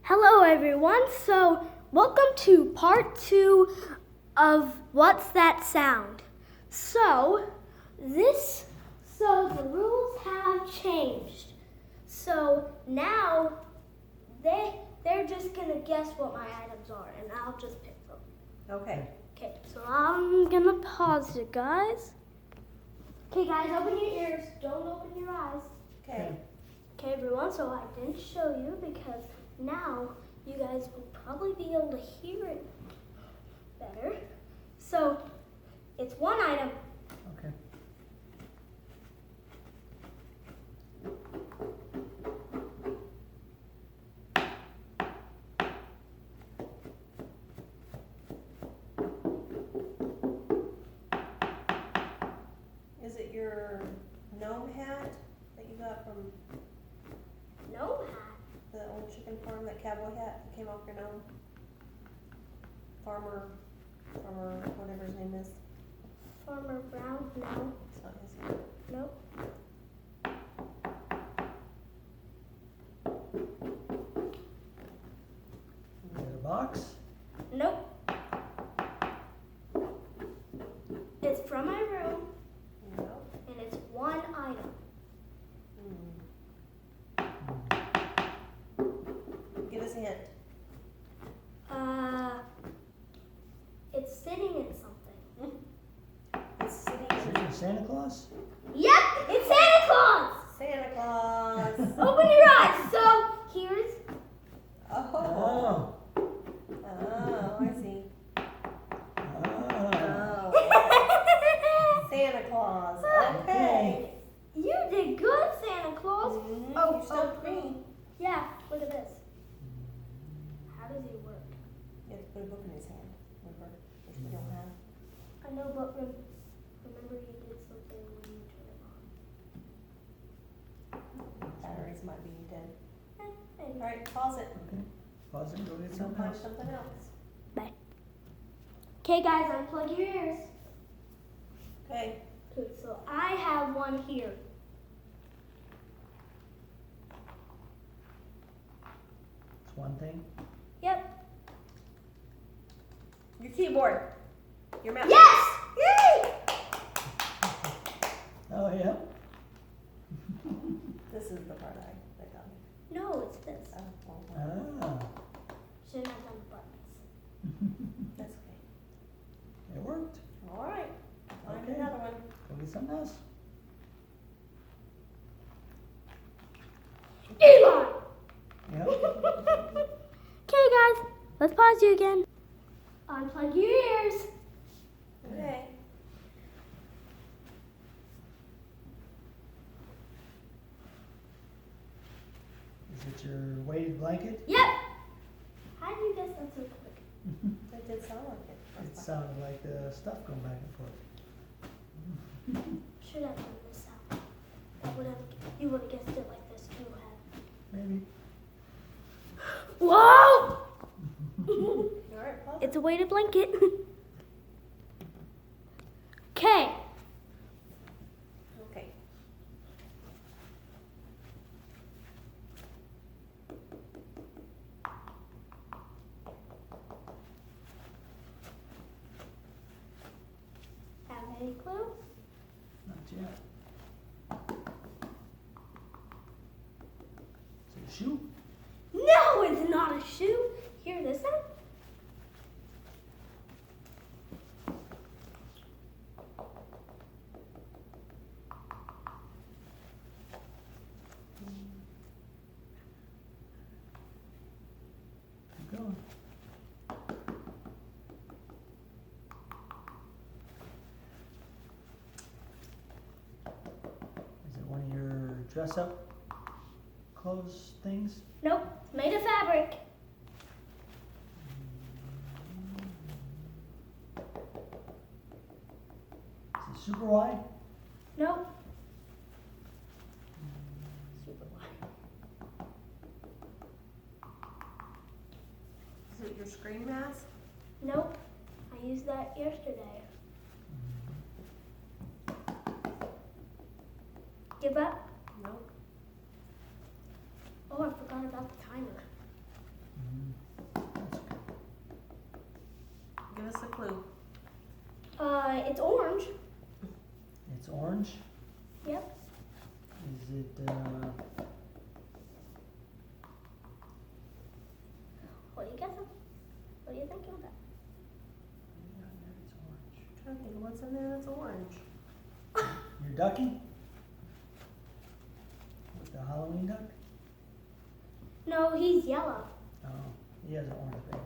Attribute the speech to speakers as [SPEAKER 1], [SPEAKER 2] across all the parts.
[SPEAKER 1] Hello everyone, so welcome to part 2 of What's That Sound? So the rules have changed. So now they're just gonna guess what my items are and I'll just pick them.
[SPEAKER 2] Okay.
[SPEAKER 1] Okay, so I'm gonna pause it, guys. Okay guys, open your ears, don't open your eyes.
[SPEAKER 2] Okay.
[SPEAKER 1] Okay everyone, so I didn't show you because now you guys will probably be able to hear it better. So it's one item.
[SPEAKER 3] Okay.
[SPEAKER 2] Is it your gnome hat that you got from
[SPEAKER 1] No hat.
[SPEAKER 2] the old chicken farm, that cowboy hat that came off your gnome? Farmer, whatever his name is.
[SPEAKER 1] Farmer Brown? No.
[SPEAKER 2] It's not his hat.
[SPEAKER 1] Nope.
[SPEAKER 3] Is it a box?
[SPEAKER 1] Nope. It's from my room
[SPEAKER 2] No.
[SPEAKER 1] and it's one item.
[SPEAKER 2] Give us a hint.
[SPEAKER 1] It's sitting in something.
[SPEAKER 2] It's sitting
[SPEAKER 3] Is it Santa Claus?
[SPEAKER 1] Yep, it's Santa Claus!
[SPEAKER 2] Santa Claus.
[SPEAKER 1] Open your eyes. So here's
[SPEAKER 2] Oh. Oh, I see.
[SPEAKER 3] Oh.
[SPEAKER 2] Oh. Santa Claus. Okay.
[SPEAKER 1] You did good, Santa Claus.
[SPEAKER 2] You stumped me.
[SPEAKER 1] Yeah, look at this. How does he work?
[SPEAKER 2] You have to put a book in his hand, remember? Which we don't have.
[SPEAKER 1] I know, but remember you did something when you turned it on.
[SPEAKER 2] Batteries might be dead.
[SPEAKER 1] Maybe.
[SPEAKER 2] Alright, pause it.
[SPEAKER 3] Okay. Pause it, go get
[SPEAKER 2] Go
[SPEAKER 3] something
[SPEAKER 2] find
[SPEAKER 3] else.
[SPEAKER 2] something else.
[SPEAKER 1] Okay, guys, unplug your ears.
[SPEAKER 2] Okay.
[SPEAKER 1] Okay, so I have one here.
[SPEAKER 3] It's one thing.
[SPEAKER 1] Yep.
[SPEAKER 2] Your keyboard. Your mouse.
[SPEAKER 1] Yes!
[SPEAKER 2] Yay!
[SPEAKER 3] Oh, yeah?
[SPEAKER 2] This is the part that got me.
[SPEAKER 1] No, it's this.
[SPEAKER 2] Oh, well,
[SPEAKER 3] Ah.
[SPEAKER 1] Shouldn't have done buttons.
[SPEAKER 2] that's okay.
[SPEAKER 3] It worked.
[SPEAKER 2] Alright. Find
[SPEAKER 3] Okay.
[SPEAKER 2] another one.
[SPEAKER 3] Go get something else.
[SPEAKER 1] Eli!
[SPEAKER 3] Yep.
[SPEAKER 1] Okay, guys, let's pause you again. Unplug your ears.
[SPEAKER 2] Okay.
[SPEAKER 3] Is it your weighted blanket?
[SPEAKER 1] Yep. How do you guess that so quick?
[SPEAKER 2] That did sound like it.
[SPEAKER 3] It
[SPEAKER 2] That's fine.
[SPEAKER 3] sounded like stuff going back and forth.
[SPEAKER 1] Should have done this out. You would have guessed it like this too.
[SPEAKER 3] Maybe.
[SPEAKER 1] Whoa!
[SPEAKER 2] Alright, pause it.
[SPEAKER 1] It's a weighted blanket. Okay.
[SPEAKER 2] Okay.
[SPEAKER 1] Have any clue?
[SPEAKER 3] Not yet. Is it a shoe?
[SPEAKER 1] No, it's not a shoe. Hear this sound?
[SPEAKER 3] Keep going. Is it one of your dress-up clothes things?
[SPEAKER 1] Nope, it's made of fabric.
[SPEAKER 3] Is it super wide?
[SPEAKER 1] Nope. Super wide.
[SPEAKER 2] Is it your screen mask?
[SPEAKER 1] Nope. I used that yesterday. Give up?
[SPEAKER 2] Nope.
[SPEAKER 1] Oh, I forgot about the timer. it's orange.
[SPEAKER 3] It's orange.
[SPEAKER 1] Yep.
[SPEAKER 3] Is it,
[SPEAKER 1] What are you guessing? What are you thinking of that?
[SPEAKER 3] it's orange.
[SPEAKER 2] I'm trying to think of what's in there that's orange.
[SPEAKER 3] Your ducky? With the Halloween duck?
[SPEAKER 1] No, he's yellow.
[SPEAKER 3] Oh, he has an orange bag.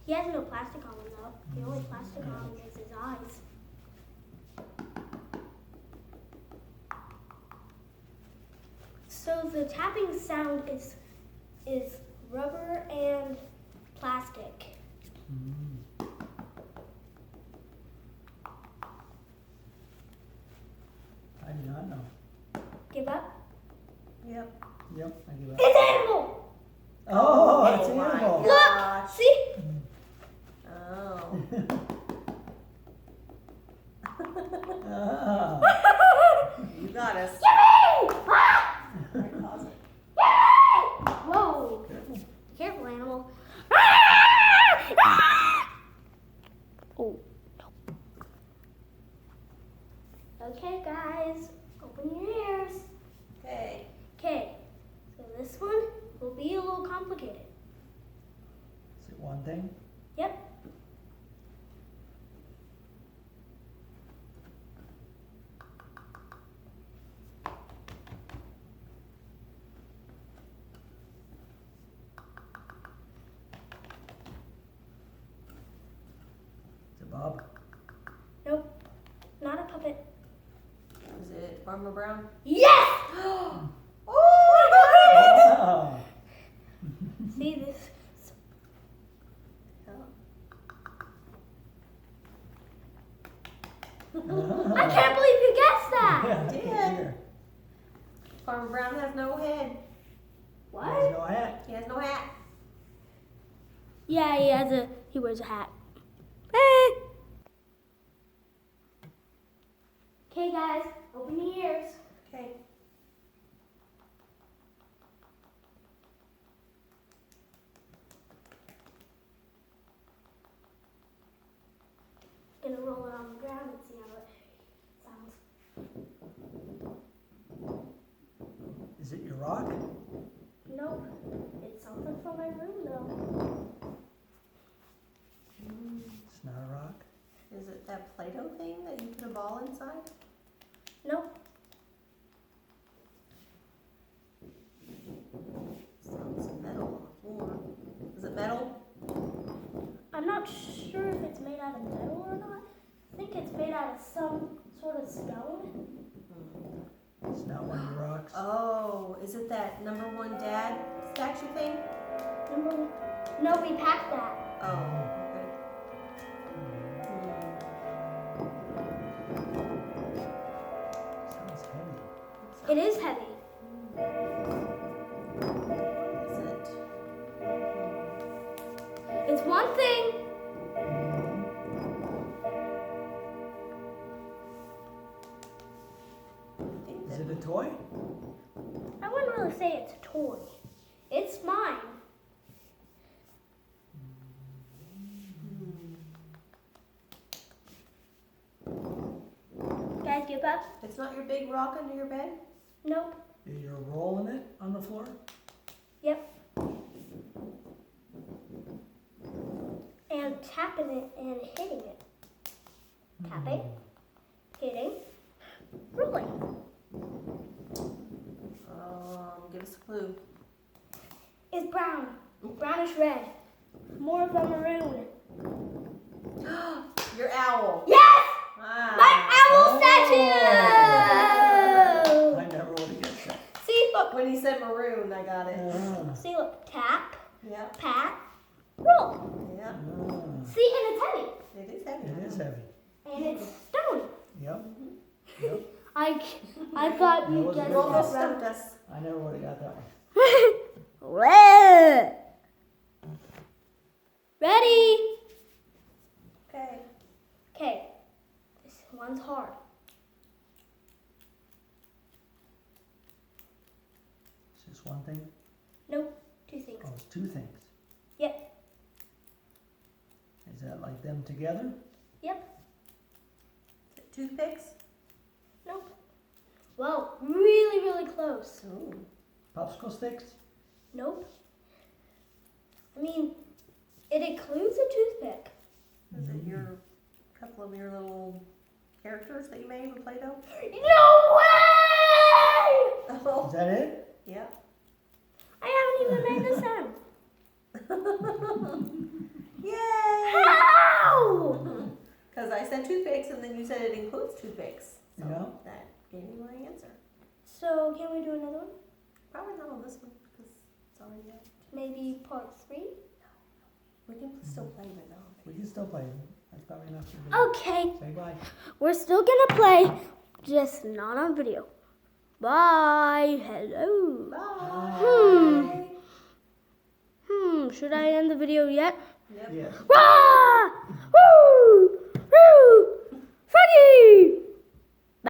[SPEAKER 1] He has no plastic on him though. The only plastic on him is his eyes. So the tapping sound is rubber and plastic.
[SPEAKER 3] Mm. I do not know.
[SPEAKER 1] Give up?
[SPEAKER 2] Yep.
[SPEAKER 3] Yep, I give up.
[SPEAKER 1] It's animal!
[SPEAKER 3] Oh, it's
[SPEAKER 2] Oh my
[SPEAKER 3] animal.
[SPEAKER 2] God.
[SPEAKER 1] Look!
[SPEAKER 2] Gosh.
[SPEAKER 1] See?
[SPEAKER 2] Oh.
[SPEAKER 3] Ah.
[SPEAKER 2] You got us.
[SPEAKER 1] Yippee! Ah!
[SPEAKER 2] Right, pause it.
[SPEAKER 1] Yippee! Whoa.
[SPEAKER 3] Careful.
[SPEAKER 1] Careful, animal. Oh, no. Okay, guys, open your ears.
[SPEAKER 2] Okay.
[SPEAKER 1] Okay, so this one will be a little complicated.
[SPEAKER 3] Is it one thing?
[SPEAKER 1] Yep.
[SPEAKER 3] Is it Bob?
[SPEAKER 1] Nope. Not a puppet.
[SPEAKER 2] Is it Farmer Brown?
[SPEAKER 1] Yes!
[SPEAKER 2] Oh
[SPEAKER 3] Ah.
[SPEAKER 1] See this? I can't believe you guessed that!
[SPEAKER 3] Yeah,
[SPEAKER 2] did.
[SPEAKER 3] here.
[SPEAKER 2] Farmer Brown has no head.
[SPEAKER 3] He has
[SPEAKER 1] What?
[SPEAKER 3] no hat.
[SPEAKER 2] He has no hat.
[SPEAKER 1] Yeah, he wears a hat. Okay, guys, open your ears.
[SPEAKER 2] Okay.
[SPEAKER 1] Gonna roll it on the ground and see how it sounds.
[SPEAKER 3] Is it your rock?
[SPEAKER 1] Nope. It's something from my room though.
[SPEAKER 3] It's not a rock.
[SPEAKER 2] Is it that Play-Doh thing that you put a ball inside?
[SPEAKER 1] Nope.
[SPEAKER 2] Sounds metal on the floor. Is it metal?
[SPEAKER 1] I'm not sure if it's made out of metal or not. I think it's made out of some sort of stone.
[SPEAKER 3] It's not one of your rocks.
[SPEAKER 2] Oh, is it that number one dad statue thing?
[SPEAKER 1] No, we packed that.
[SPEAKER 2] Oh, okay.
[SPEAKER 3] Sounds heavy.
[SPEAKER 1] It is heavy.
[SPEAKER 2] Is it?
[SPEAKER 1] It's one thing.
[SPEAKER 2] I think
[SPEAKER 3] Is
[SPEAKER 2] that
[SPEAKER 3] it a toy?
[SPEAKER 1] I wouldn't really say it's a toy. It's mine. Guys, give up?
[SPEAKER 2] it's not your big rock under your bed?
[SPEAKER 1] Nope.
[SPEAKER 3] You're rolling it on the floor?
[SPEAKER 1] Yep. And tapping it and hitting it. Tapping, hitting, rolling.
[SPEAKER 2] Give us a clue.
[SPEAKER 1] It's brown. Brownish red. More of a maroon.
[SPEAKER 2] Your owl.
[SPEAKER 1] Yes!
[SPEAKER 2] Ah.
[SPEAKER 1] My owl
[SPEAKER 3] Oh.
[SPEAKER 1] statue!
[SPEAKER 3] I never would have guessed that.
[SPEAKER 1] See, look.
[SPEAKER 2] When he said maroon, I got it.
[SPEAKER 3] Ah,
[SPEAKER 1] See, look. Tap,
[SPEAKER 2] Yep.
[SPEAKER 1] pat, roll.
[SPEAKER 2] Yep.
[SPEAKER 3] ah.
[SPEAKER 1] See, and it's heavy.
[SPEAKER 2] It is heavy.
[SPEAKER 3] It is heavy.
[SPEAKER 1] And it's stone.
[SPEAKER 3] Yep. Yep.
[SPEAKER 1] I thought
[SPEAKER 3] That
[SPEAKER 1] you
[SPEAKER 3] was
[SPEAKER 1] guessed
[SPEAKER 2] You almost
[SPEAKER 1] that
[SPEAKER 2] stumped us.
[SPEAKER 3] I never would have got that one.
[SPEAKER 1] right. Ready?
[SPEAKER 2] Okay.
[SPEAKER 1] Okay. This one's hard.
[SPEAKER 3] It's just one thing?
[SPEAKER 1] Nope. Two things.
[SPEAKER 3] Oh, it's two things.
[SPEAKER 1] Yep.
[SPEAKER 3] Is that like them together?
[SPEAKER 1] Yep.
[SPEAKER 2] Toothpicks?
[SPEAKER 1] Nope. Well, really, really close.
[SPEAKER 2] Ooh.
[SPEAKER 3] Popsicle sticks?
[SPEAKER 1] Nope. I mean, it includes a toothpick.
[SPEAKER 2] Is it your couple of your little characters that you made with Play-Doh?
[SPEAKER 1] No way!
[SPEAKER 3] Is
[SPEAKER 2] Oh,
[SPEAKER 3] that it?
[SPEAKER 2] yeah.
[SPEAKER 1] I haven't even made the sound.
[SPEAKER 2] Yay!
[SPEAKER 1] How?
[SPEAKER 2] Because I said toothpicks and then you said it includes toothpicks. So
[SPEAKER 3] Yeah.
[SPEAKER 2] that gave me my answer.
[SPEAKER 1] So, can we do another one?
[SPEAKER 2] Probably not on this one because it's already out.
[SPEAKER 1] Maybe part 3?
[SPEAKER 2] We can still play with them.
[SPEAKER 3] We can still play. That's probably enough to do.
[SPEAKER 1] Okay,
[SPEAKER 3] Say bye.
[SPEAKER 1] we're still gonna play, just not on video. Bye. Hello.
[SPEAKER 2] Bye.
[SPEAKER 1] Should I end the video yet?
[SPEAKER 2] Yep.
[SPEAKER 3] Yes.
[SPEAKER 1] Wah! Woo!